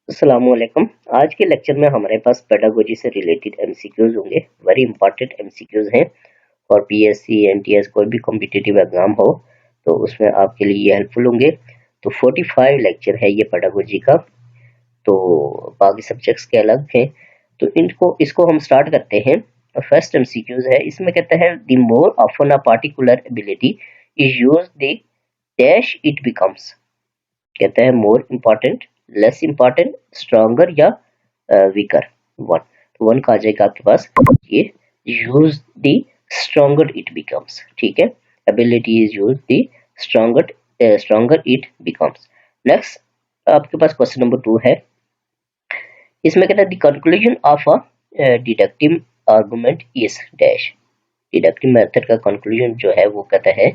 अस्सलामुअलैकुम। आज के लेक्चर में हमारे पास पेडागोजी से रिलेटेड एमसीक्यूज होंगे। वेरी इंपॉर्टेंट एमसीक्यूज हैं और पीएससी एमटीएस कोई भी कॉम्पिटिटिव एग्जाम हो तो उसमें आपके लिए ये हेल्पफुल होंगे। तो 45 लेक्चर है ये पेडागोजी का, तो बाकी सब्जेक्ट्स के अलग हैं। तो इसको हम स्टार्ट करते हैं। फर्स्ट एमसीक्यूज है, इसमें कहता है the more often a particular ability is use the dash it becomes. कहता है more important, less important, stronger या वीकर। वन तो वन का आ जाएगा आपके पास ये use the stronger it becomes. ठीक है, ability is use the stronger it becomes. Next आपके पास क्वेश्चन नंबर 2 है। इसमें कहता है the conclusion of a deductive argument is dash. Deductive method का कंक्लूजन जो है वो कहता है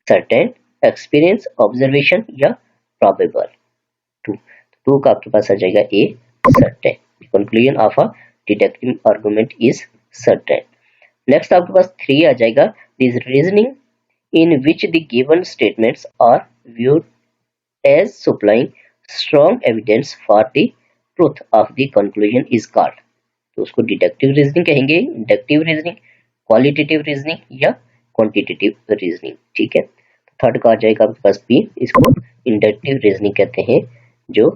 सर्टेन, एक्सपीरियंस, ऑब्जर्वेशन या प्रोबेबल। टू का आपके पास आ जाएगा A certain. Conclusion of a deductive argument is certain. Next आपके पास 3 आ जाएगा this reasoning in which the given statements are viewed as supplying strong evidence for the truth of the conclusion is called. तो उसको deductive reasoning कहेंगे, inductive reasoning, qualitative reasoning या quantitative reasoning. ठीक है, थर्ड का आ जाएगा आपके पास बी, इसको इंडक्टिव रीजनिंग कहते हैं, जो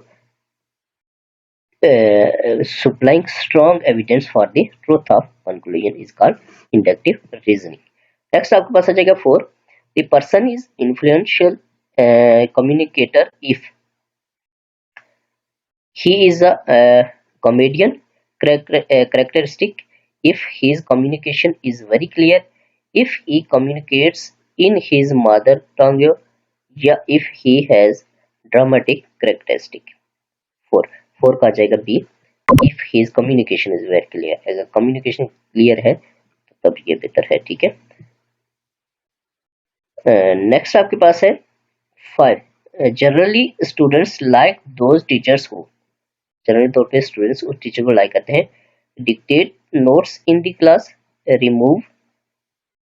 supplying strong evidence for the truth of conclusion is called inductive reasoning. Next आपके पास आ जाएगा 4, the person is influential communicator if he is a comedian characteristic, if his communication is very clear, if he communicates in his mother tongue, या if he has dramatic characteristic। 4 का आ जाएगा B, if his communication is very clear. अगर communication clear है तो तब ये बेहतर है। ठीक है, नेक्स्ट आपके पास है 5, generally students like those teachers who. Generally तौर पे स्टूडेंट्स उस टीचर को लाइक करते हैं। Dictate notes in the class, remove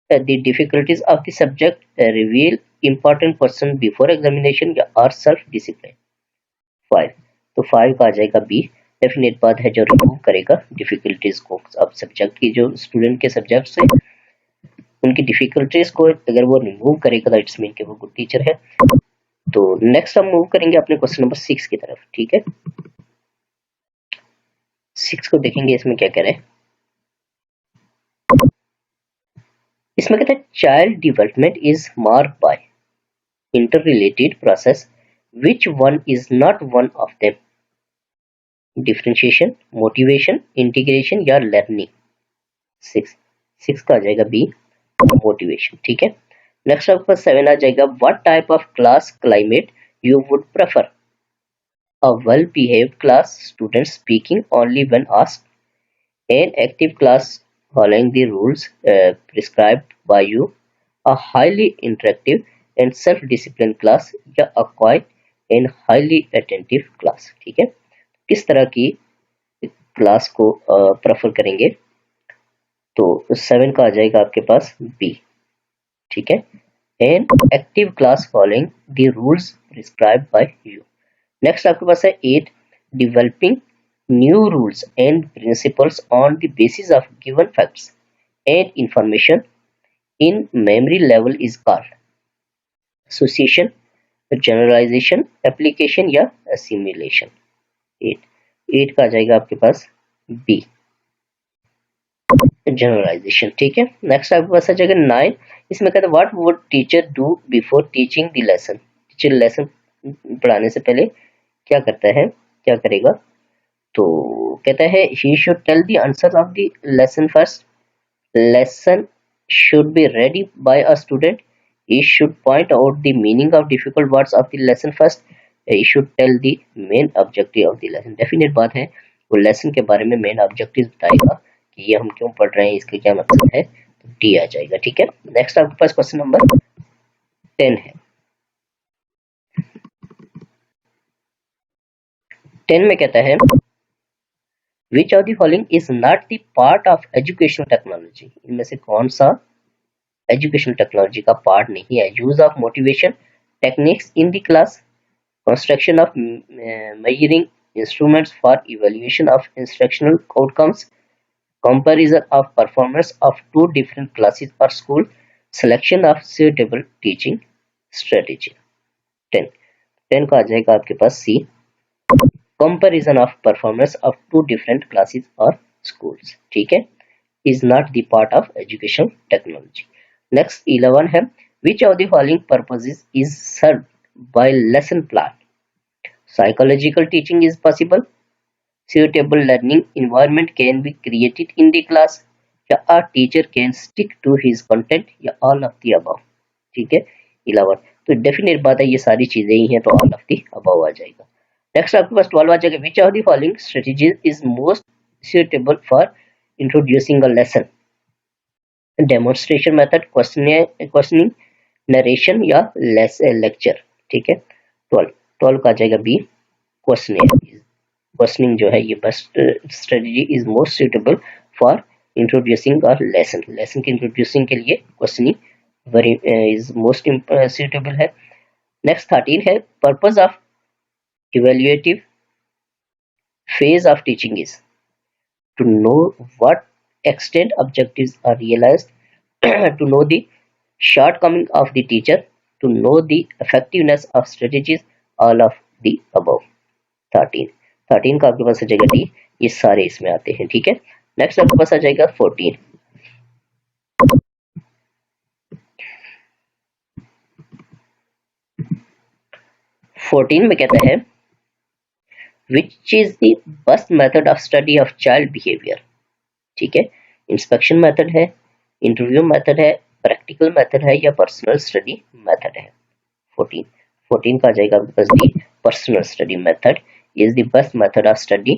the difficulties of the subject, reveal important question before examination या आर सेल्फ डिसिप्लिन। 5 तो 5 का आ जाएगा बी, डेफिनेट बात है जो रिमूव करेगा डिफिकल्टीज को। अब सब्जेक्ट की जो स्टूडेंट के सब्जेक्ट से उनकी डिफिकल्टीज को अगर वो रिमूव करेगा तो इट्स मीन कि वो गुड टीचर है। तो नेक्स्ट हम मूव करेंगे अपने क्वेश्चन नंबर 6 की तरफ। ठीक है, 6 को देखेंगे इसमें क्या कह रहे हैं। इसमें कहते हैं child development is marked by inter related process which one is not one of them, differentiation, motivation, integration या लर्निंग। 6 का आ जाएगा बी, मोटिवेशन। ठीक है, नेक्स्ट आपके पास 7 आ जाएगा what type of class climate you would prefer, a well behaved class, student speaking only when asked, an active class following the rules prescribed by you, a highly interactive and self discipline class या a quiet and highly attentive class. ठीक है, किस तरह की class को prefer करेंगे। तो 7 का आ जाएगा आपके पास बी। ठीक है, an active class following the rules prescribed by you. Next आपके पास है 8, developing new rules and principles on the basis of given facts and information in memory level is called association, generalisation, application या assimilation. 8 का आ जाएगा आपके पास B, generalisation. ठीक है, नेक्स्ट आपके पास आ जाएगा 9, इसमें कहता है what would teacher do before teaching the lesson. Teacher lesson पढ़ाने से पहले क्या करता है, क्या करेगा। तो कहता है he should tell the answer of the lesson first, lesson should be ready by a student, he should point out the meaning of difficult words of the lesson first, he should tell the main objective of the lesson। Definite बात है वो lesson के बारे में main objective बताएगा कि ये हम क्यों पढ़ रहे हैं, इसका क्या मतलब है। तो डी आ जाएगा। ठीक है, नेक्स्ट आपके पास क्वेश्चन नंबर 10 है। 10 में कहता है which of the following is not the part of educational technology. इनमें से कौन सा एजुकेशनल टेक्नोलॉजी का पार्ट नहीं है। Use of motivation techniques in the class, construction of measuring instruments for evaluation of instructional outcomes, comparison of performance of two different classes or school, selection of suitable teaching strategy. 10 10 का आ जाएगा आपके पास C, comparison of performance of two different classes और schools, ठीक है, is not the part of education technology. Next 11 है, which of the following purposes is served by lesson plan? Psychological teaching is possible, suitable learning environment can be created in the class, या a teacher can stick to his content, या all of the above, ठीक है। 11 तो definite बात है ये सारी चीजें ही हैं, तो all of the above आ जाएगा। नेक्स्ट आपके पास 12 आ जाएगा, which of the following strategies is most suitable for introducing a lesson? Demonstration method, questioning, narration या लेक्चर, ठीक है। 12 का आ जाएगा बी, क्वेश्चनिंग जो है ये best strategy is most suitable for introducing a lesson, lesson के इंट्रोड्यूसिंग के लिए questioning very is most suitable है। नेक्स्ट 13 है, purpose of evaluative phase of teaching is to know what extent objectives are realized, to know the shortcoming of the teacher, to know the effectiveness of strategies, all of the above। 13 का आपके पास आ जाएगा D, ये सारे इसमें आते हैं, ठीक है। नेक्स्ट आपके पास आ जाएगा 14 में कहता है, which is the best method of study of child behaviour, ठीक है। इंस्पेक्शन मेथड है, इंटरव्यू मेथड है, प्रैक्टिकल मेथड है, या पर्सनल स्टडी मेथड है। 14 का आ जाएगा आपके पास D, personal study method is the best method of study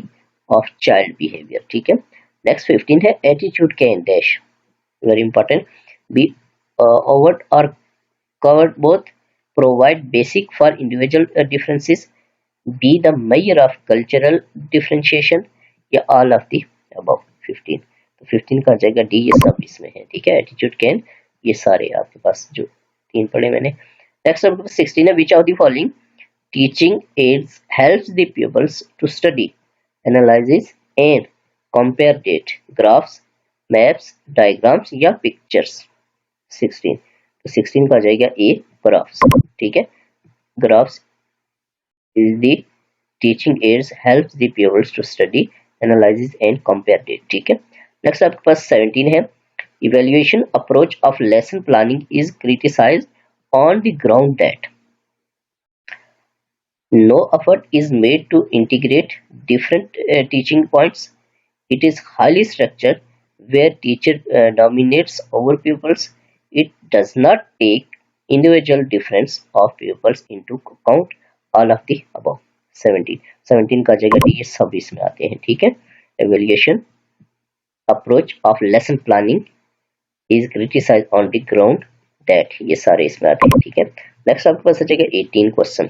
of child behaviour, ठीक है। नेक्स्ट 15 है, attitude can dash, very important, be overt और covert both, provide basic for individual differences, be the major of cultural differentiation, या all of the above. 15 तो 15 का आ जाएगा D, ये सब इसमें है, ठीक है। एटीट्यूड कैन, ये सारे आपके पास जो 3 पढ़े मैंने। नेक्स्ट आपके पास 16 है, which of the following teaching aids helps the peoples to study, analysis and compare data, graphs, maps, diagrams, या पिक्चर्स। 16 तो 16 का आ जाएगा ए, ग्राफ्स, ठीक है। Graphs is the teaching aids helps the peoples to study, analysis and compare data, ठीक है। Next आपके पास 17 है, evaluation approach of lesson planning is criticised on the ground that no effort is made to integrate different teaching points, it is highly structured where teacher dominates over pupils, it does not take individual difference of pupils into account, all of the above। 17 का जगह ये सब इसमें आते हैं, ठीक है। evaluation approach of lesson planning is criticized on the ground that, ये सारे इसमें आते हैं, ठीक है। नेक्स्ट आपके पास आ जाएगा 18 क्वेश्चन।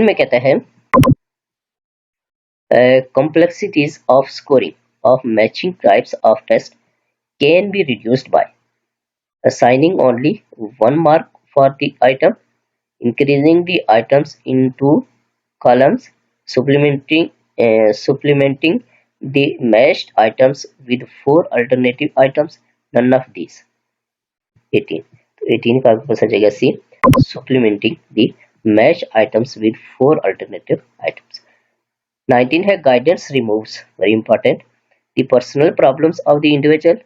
में कहता है, complexities of scoring of matching types of test can be reduced by assigning only 1 mark for the item, increasing the items into columns, supplementing the matched items with 4 alternative items, none of these। 18 का आपके पास आ जाएगा सी, supplementing the matched items with 4 alternative items। 19 है, guidance removes, very important, the personal problems of the individual,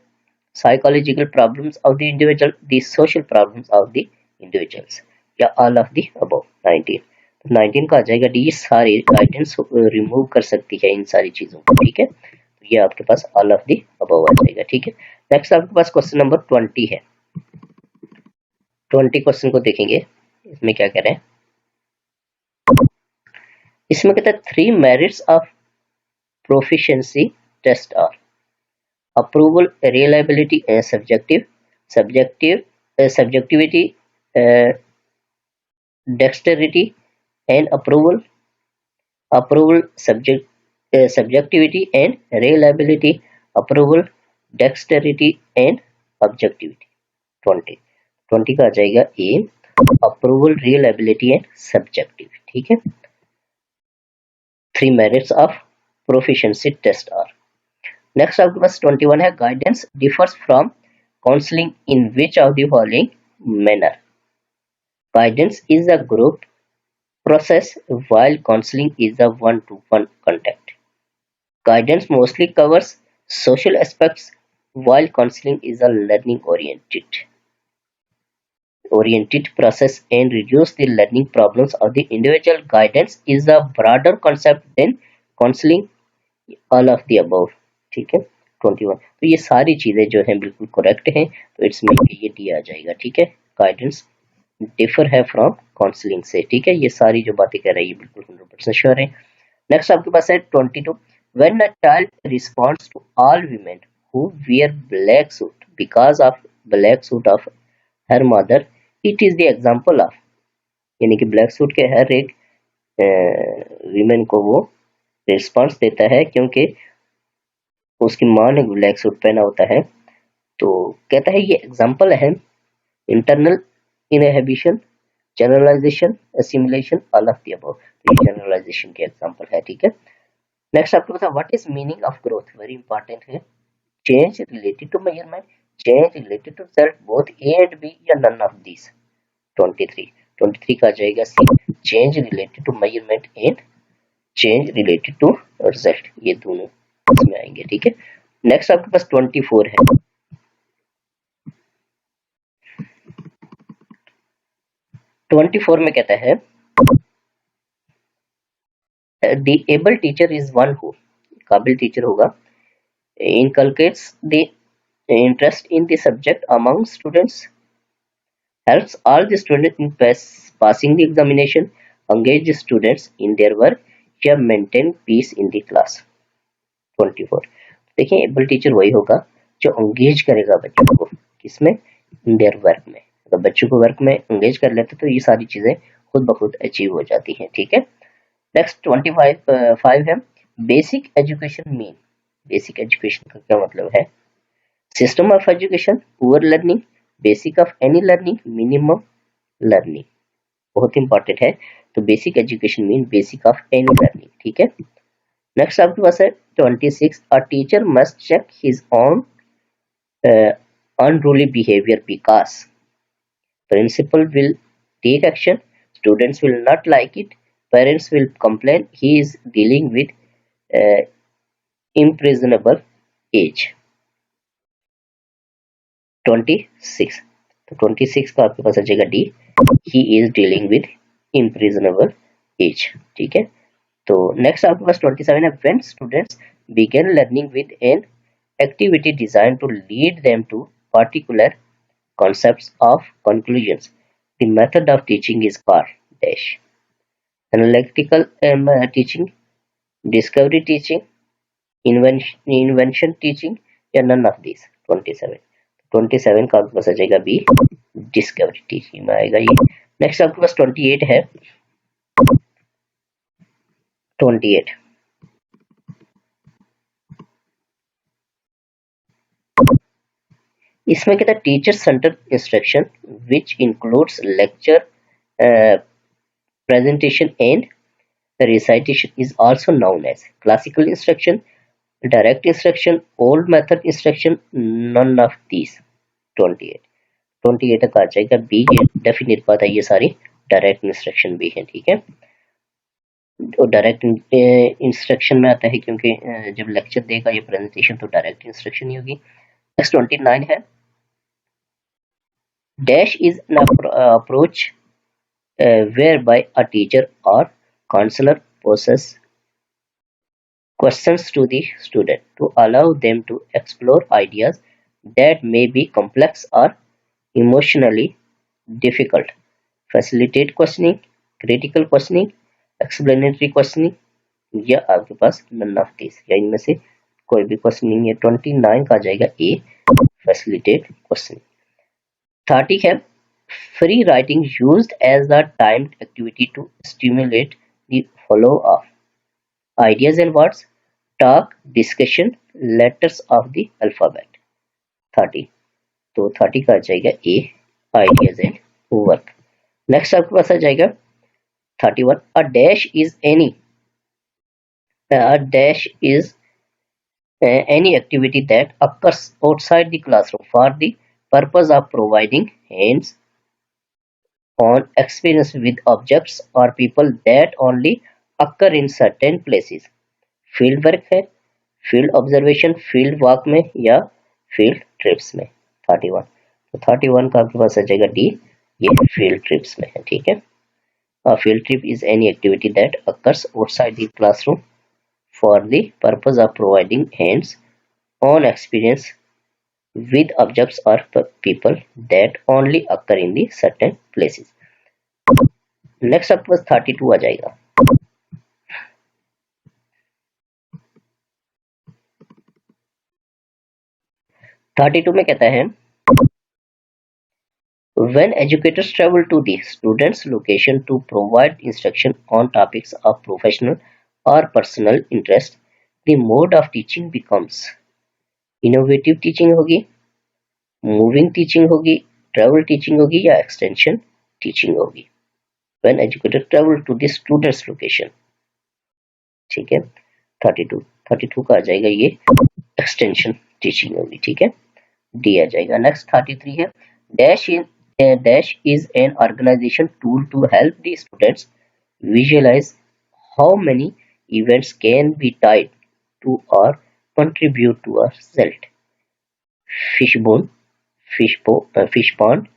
psychological problems of the individual, the social problems of the individuals, या all of the above। 19 का आ जाएगा D, सारे guidance remove कर सकती है इन सारी चीजों को, ठीक है। तो ये आपके पास all of the above आ जाएगा, ठीक है। नेक्स्ट आपके पास क्वेश्चन नंबर 20 है। 20 क्वेश्चन को देखेंगे, इसमें क्या कह रहे हैं। इसमें कहता है 3 merits of proficiency test are approval, reliability and subjectivity, dexterity and approval, subjectivity and reliability, approval, dexterity and objectivity। 20 20 का आ जाएगा A, approval, reliability and subjective. ठीक है, 3 merits of proficiency test are. Next आपके पास 21 है, guidance differs from counselling in which of the following manner. Guidance is a group process while counseling is a one-to-one contact. Guidance mostly covers social aspects while counseling is a learning oriented process and reduce the learning problems of the individual. Guidance is a broader concept than counseling, all of the above। ठीक है, 21। तो ये सारी चीजें जो हैं बिल्कुल correct हैं, तो इट्स मीन ये डी आ जाएगा। ठीक है, गाइडेंस डिफर है फ्रॉम काउंसलिंग से। ठीक है, ये सारी जो बातें कह रही है बिल्कुल 100% श्योर है। नेक्स्ट आपके पास है 22, when a child responds to all women who wear black suit because of black suit of her mother, it is the example of. यानी कि ब्लैक सूट के हर एक वीमेन को वो रिस्पॉन्स देता है क्योंकि उसकी माँ ने ब्लैक सूट पहना होता है। तो कहता है ये एग्जांपल है internal inhibition, generalisation, assimilation, all of the above. ये जनरलाइजेशन के एग्जांपल है। ठीक है, नेक्स्ट आपको पता what is meaning of growth, very important है। Change related to measurement, change related to result, both A and B या नन ऑफ दिस। 23 का आ जाएगा C, change related to measurement and change related to result, ये दोनों इसमें आएंगे। ठीक है, नेक्स्ट आपके पास 24 है। 24 में कहता है the able teacher is one who, काबिल टीचर होगा, inculcates the interest in the subject among students, helps all the students in passing the examination, engage the students in their work या maintain peace in the class। 24 देखिए, able teacher वही होगा जो engage करेगा बच्चों को किसमें, इन देयर वर्क में। अगर बच्चों को वर्क में एंगेज कर लेते तो ये सारी चीजें खुद ब खुद अचीव हो जाती हैं। ठीक है, नेक्स्ट 25 है, basic education mean. Basic education का क्या मतलब है, system of education, poor learning, basic of any learning, minimum learning, बहुत इंपॉर्टेंट है। तो basic education mean basic of any learning. ठीक है, नेक्स्ट आपके पास है 26, a teacher must check his own unruly behavior because principal will take action, students will not like it, parents will complain, he is dealing with imprisonable age। 26, तो 26 का आपके पास आ जाएगा D, he is dealing with imprisonable age। ठीक है, तो next आपके पास 27 है, when students begin learning with an activity designed to lead them to particular concepts of conclusions, the method of teaching is called dash, analytical teaching, discovery teaching, invention teaching या none of these। 27 का आपके पास आ जाएगा B, discovery teaching में आएगा ये। Next आपके पास 28 है। 28 इसमें कहता है teacher centre instruction which includes lecture, presentation and recitation is also known as classical instruction, direct instruction, old method instruction, none of these। 28 का आ जाएगा बी, ये डेफिनेट बात है, ये सारी डायरेक्ट इंस्ट्रक्शन भी है। ठीक है, तो डायरेक्ट इंस्ट्रक्शन में आता है क्योंकि जब लेक्चर देगा ये प्रेजेंटेशन तो डायरेक्ट इंस्ट्रक्शन ही होगी। नेक्स्ट 29 है, dash is an approach whereby a teacher or counselor poses questions to the student to allow them to explore ideas that may be complex or emotionally difficult, facilitate questioning, critical questioning, explanatory questioning, या आपके पास none of these, या इनमें से कोई भी questioning है। 29 का आ जाएगा ए, फैसिलिटेट क्वेश्चनिंग। 30 है, free writing used as a timed activity to stimulate the flow of ideas and words, talk, discussion, letters of the alphabet। 30 तो 30 का आ जाएगा ए, आइडियाज एंड वर्क। नेक्स्ट आपके पास आ जाएगा 31, a dash is any, a dash is any activity that occurs outside the classroom for the purpose of providing hands-on experience with objects or people that only occur in certain places। Field work है, field observation, field walk में या field trips में। 31, तो 31 का आपके पास आ जाएगा डी, ये फील्ड ट्रिप्स में है। ठीक है, a field trip is any activity that occurs outside the classroom for the purpose of providing hands-on experience with objects or people that only occur in the certain places। Next आपके पास 32 आ जाएगा। 32 में कहता है when educators travel to the students location to provide instruction on topics of professional or personal interest, the mode of teaching becomes innovative teaching होगी, moving teaching होगी, travel teaching होगी या extension teaching होगी। When educator travel to the students location, ठीक है। 32 का आ जाएगा ये एक्सटेंशन टीचिंग होगी। ठीक है, डी आ जाएगा। नेक्स्ट 33 है dash is an organization tool to help the students visualize how many events can be tied to or contribute to a result। fishbone, fish pond,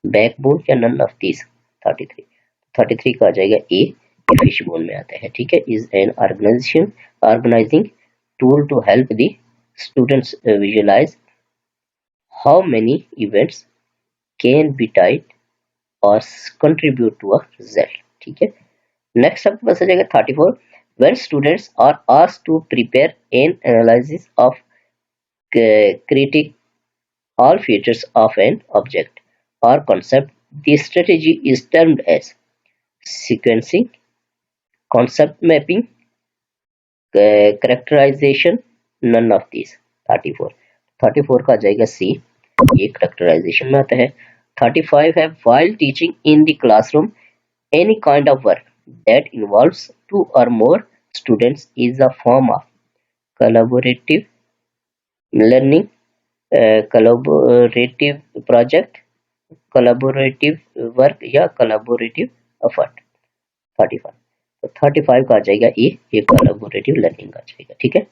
backbone या none of these। 33 का आ जाएगा ए, fishbone में आता है। ठीक है, is an organising tool to help the students visualise how many events can be tied और कंट्रीब्यूट टू अ रिजल्ट। ठीक है, नेक्स्ट आपके पास आ जाएगा 34, when students are asked to prepare an analysis of critique all features of an object or concept, the strategy is termed as sequencing, concept mapping, characterization, none of these। 34 का आ जाएगा सी, ये characterization में आता है। 35 है while teaching in the classroom any kind of work that involves 2 or more students is a form of collaborative learning, collaborative project, collaborative work या collaborative effort। 35, तो 35 का आ जाएगा ये collaborative learning का आ जाएगा। ठीक है,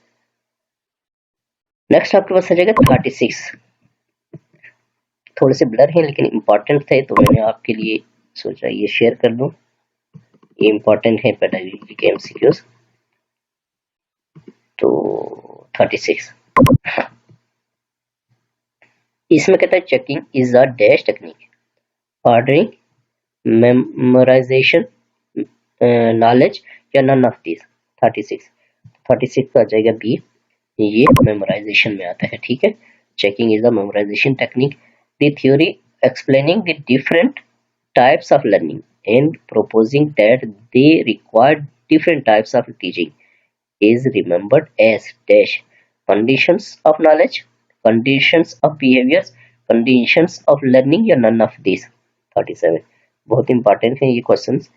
नेक्स्ट आपके पास आ जाएगा 36, थोड़े से ब्लर हैं लेकिन इंपॉर्टेंट थे तो मैंने आपके लिए सोचा ये शेयर कर दूं। ये इंपॉर्टेंट है पेडागोजी के एमसीक्यूज। तो 36 इसमें कहता है checking is a dash technique, ordering, memorisation, knowledge या नन ऑफ दिस। 36 का आ जाएगा बी, ये मेमोराइजेशन में आता है। ठीक है, checking is a memorisation technique, the theory explaining the different types of learning and प्रोपोजिंग that they require different types of teaching is remembered as dash conditions of knowledge, conditions of behaviors, conditions of learning या none of these। 37 बहुत important है ये questions,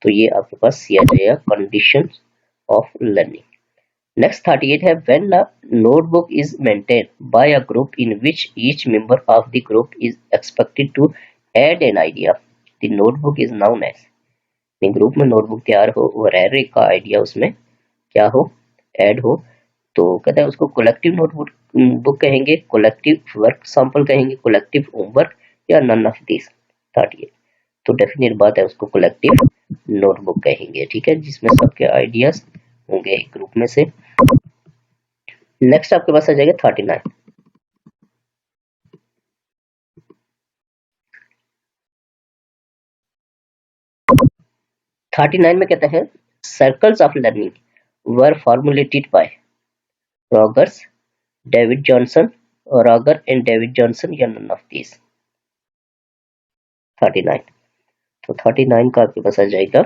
तो ये आपके पास सी आ जाएगा conditions of learning। Next 38 है when a notebook is maintained by a group in which each member of the group is expected to add an idea, the notebook is known as। Group में notebook तैयार हो और हर एक का idea उसमें क्या हो, ऐड हो, तो कहता है उसको कलेक्टिव नोटबुक बुक कहेंगे, कलेक्टिव वर्क सैंपल कहेंगे, कलेक्टिव होमवर्क या नन ऑफ दिस। 38 तो डेफिनेट बात है उसको कलेक्टिव नोटबुक कहेंगे। ठीक है, जिसमें सबके आइडियाज होंगे एक ग्रुप में से। नेक्स्ट आपके पास आ जाएगा 39, में कहता है circles of learning were formulated by Rogers, David Johnson, Roger and David Johnson या none of these। 39 तो 39 का आपके पास आ जाएगा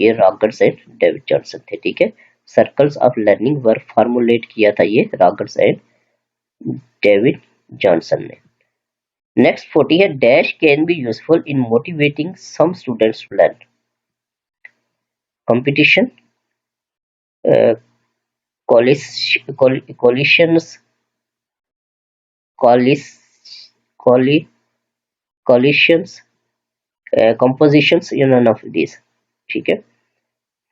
ये रॉगर्स एंड डेविड जॉनसन थे। ठीक है, circles of learning were formulate किया था ये रॉगर्स एंड डेविड जॉनसन ने। नेक्स्ट 40 है dash can be useful in motivating some students to learn. Competition, coalitions, coalitions, compositions, none of these। ठीक है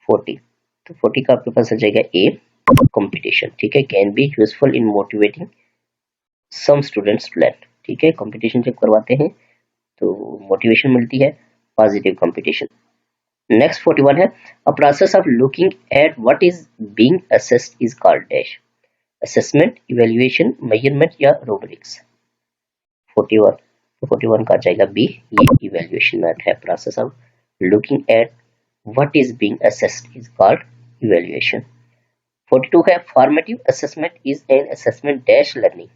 40, तो 40 का आपके पास आ जाएगा ए कंपटीशन। ठीक है, can be useful in motivating some students to learn. ठीक है, कंपटीशन जब करवाते हैं तो मोटिवेशन मिलती है, पॉजिटिव कंपटीशन। नेक्स्ट 41 है a process of looking at what is being assessed is called dash. Assessment, evaluation, measurement या रूब्रिक्स। 41, तो 41 का आ जाएगा बी, ये इवैल्यूएशन मेथड है। Process of looking at what is being assessed is called evaluation. 42 है formative assessment is an assessment dash learning,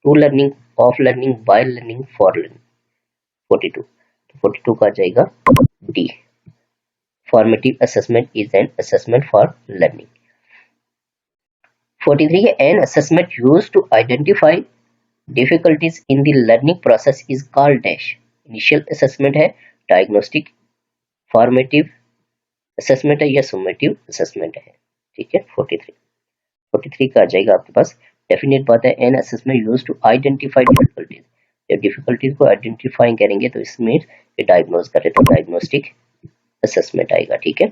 to learning, of learning, by learning, for learning. 42, तो 42 का आ जाएगा D, formative assessment is an assessment for learning. 43 है an assessment used to identify difficulties in the learning process is called dash. Initial assessment है, diagnostic, formative assessment है या सुमेटिव assessment है। ठीक है 43 का आ जाएगा आपके पास डेफिनेट बात है an assessment used to identify difficulties. जब डिफिकल्टीज को आइडेंटिफाई करेंगे तो इसमें ये डायग्नोज करे तो डायग्नोस्टिक असेसमेंट आएगा। ठीक है,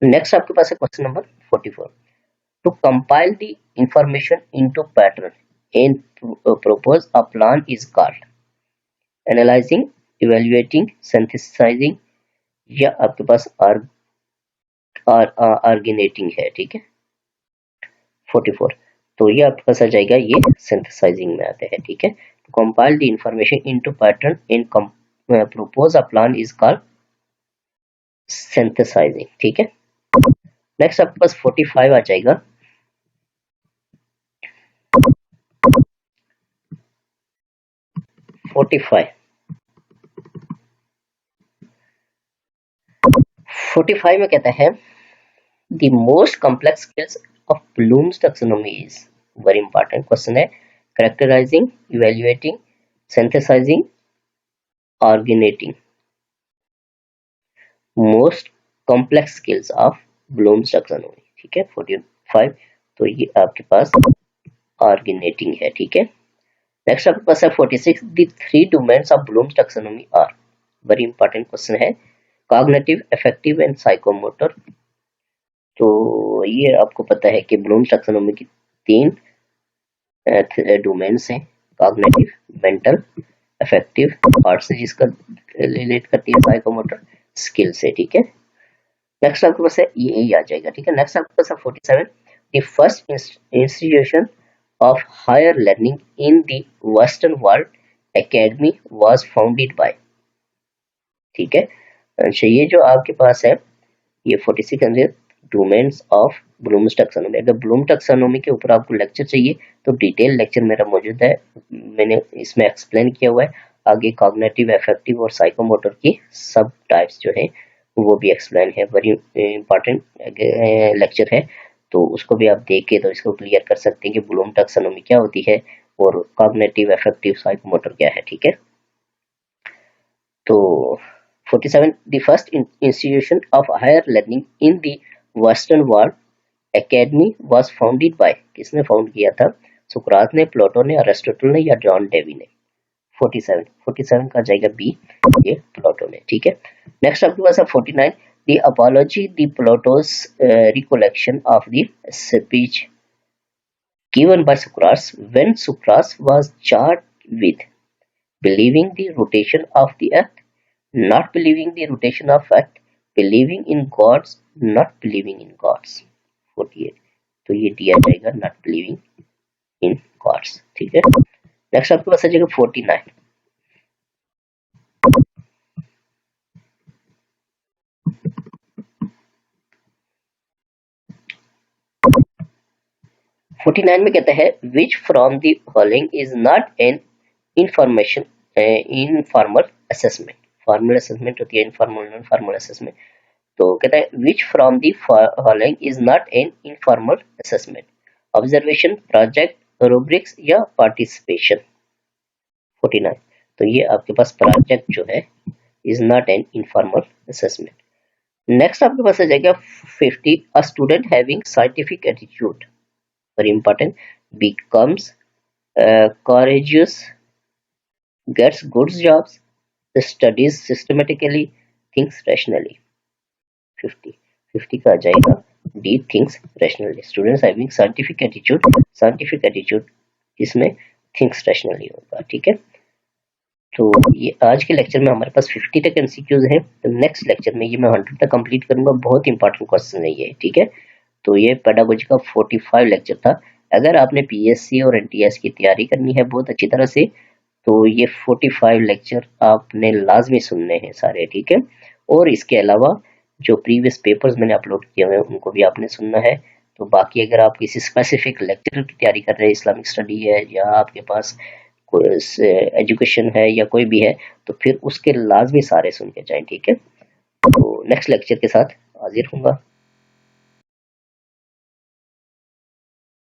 नेक्स्ट आपके पास है question number 44। To compile the information into pattern and propose a plan is called analysing, evaluating, synthesising या आपके पास आर्गेनेटिंग है। ठीक है 44, तो ये आपके पास आ जाएगा ये सिंथेसाइजिंग में आते हैं। ठीक है, to compile the information into pattern and propose a plan is called synthesising. ठीक है, नेक्स्ट आपके पास 45 आ जाएगा। फोर्टी फाइव में कहता है the most complex skills of Bloom's taxonomy is, very important question है, characterising, evaluating, synthesising, organising. Most complex skills of Bloom's taxonomy. ठीक है 45, तो ये आपके पास ऑर्गेनेटिंग है। ठीक है, नेक्स्ट आपके पास है 46 the three domains of Bloom's taxonomy are, very important question है, कॉग्निटिव, अफेक्टिव एंड साइकोमोटर। तो ये आपको पता है कि ब्लूम्स टैक्सोनॉमी की तीन डोमेन्स हैं, कॉग्निटिव, मेंटल, अफेक्टिव, आर्ट से जिसका रिलेट करती है, साइकोमोटर स्किल से। ठीक है, नेक्स्ट आपके पास है ये आ जाएगा। ठीक है, नेक्स्ट आपके पास है 47 the first institution of higher learning in the western world academy was founded by. ठीक है, अच्छा ये जो आपके पास है ये 46 डोमेन्स ऑफ ब्लूम्स टैक्सोनॉमी। अगर ब्लूम टैक्सोनॉमी के ऊपर आपको लेक्चर चाहिए तो डिटेल लेक्चर मेरा मौजूद है, मैंने इसमें एक्सप्लेन किया हुआ है। आगे कॉग्निटिव, अफेक्टिव और साइकोमोटर की सब टाइप्स जो है वो भी एक्सप्लेन है, वेरी इंपॉर्टेंट लेक्चर है, तो उसको भी आप देख के तो इसको क्लियर कर सकते हैं कि ब्लूम टैक्सोनॉमी क्या होती है और कॉग्निटिव, अफेक्टिव, साइकोमोटर क्या है। ठीक है, तो 47 the first institution of higher learning in the western world academy was founded by, किसने फाउंड किया था, सुकरात ने, प्लेटो ने, अरिस्टोटल ने या जॉन डेवी ने। 47 का जाएगा बी, ये प्लेटो ने। ठीक है, नेक्स्ट आपके पास है 49 the apology the Plato's recollection of the speech given by Socrates when Socrates was charged with believing the rotation of the earth, not believing the rotation of earth, believing in gods, not believing in gods। 48, तो ये दिया जाएगा not believing in gods। ठीक है, next आपके पास आ जाएगा 49 में कहता है which from the following is not an information informal assessment। Formal assessment होती है, इनफॉर्मल, नॉन फॉर्मल असेसमेंट। तो कहता है which from the following is not an informal assessment, observation, project, rubrics या पार्टिसिपेशन। 49। तो ये आपके पास प्रोजेक्ट जो है is not an informal assessment. Next आपके पास आ जाएगा 50, a student having scientific attitude, very important, becomes courageous, gets good jobs, studies systematically, thinks rationally। 50 का आ जाएगा D, thinks rationally. Students having scientific attitude इसमें थिंक्स रैशनली होगा, ठीक है। तो ये आज के लेक्चर में हमारे पास 50 तक एमसीक्यूज हैं। तो नेक्स्ट लेक्चर में ये मैं 100 तक कंप्लीट करूंगा। बहुत इंपॉर्टेंट क्वेश्चन है ये, ठीक है। तो ये पेडागोजी का 45 लेक्चर था। अगर आपने पीएससी और एनटीएस की तैयारी करनी है बहुत अच्छी तरह से, तो ये 45 लेक्चर आपने लाजमी सुनने हैं सारे, ठीक है। और इसके अलावा जो प्रीवियस पेपर्स मैंने अपलोड किए हुए हैं उनको भी आपने सुनना है। तो बाकी अगर आप किसी स्पेसिफिक लेक्चर की तैयारी कर रहे हैं, इस्लामिक स्टडी है या आपके पास कोई एजुकेशन है या कोई भी है, तो फिर उसके लाजमी सारे सुन के जाएं, ठीक है। तो नेक्स्ट लेक्चर के साथ हाजिर होऊंगा।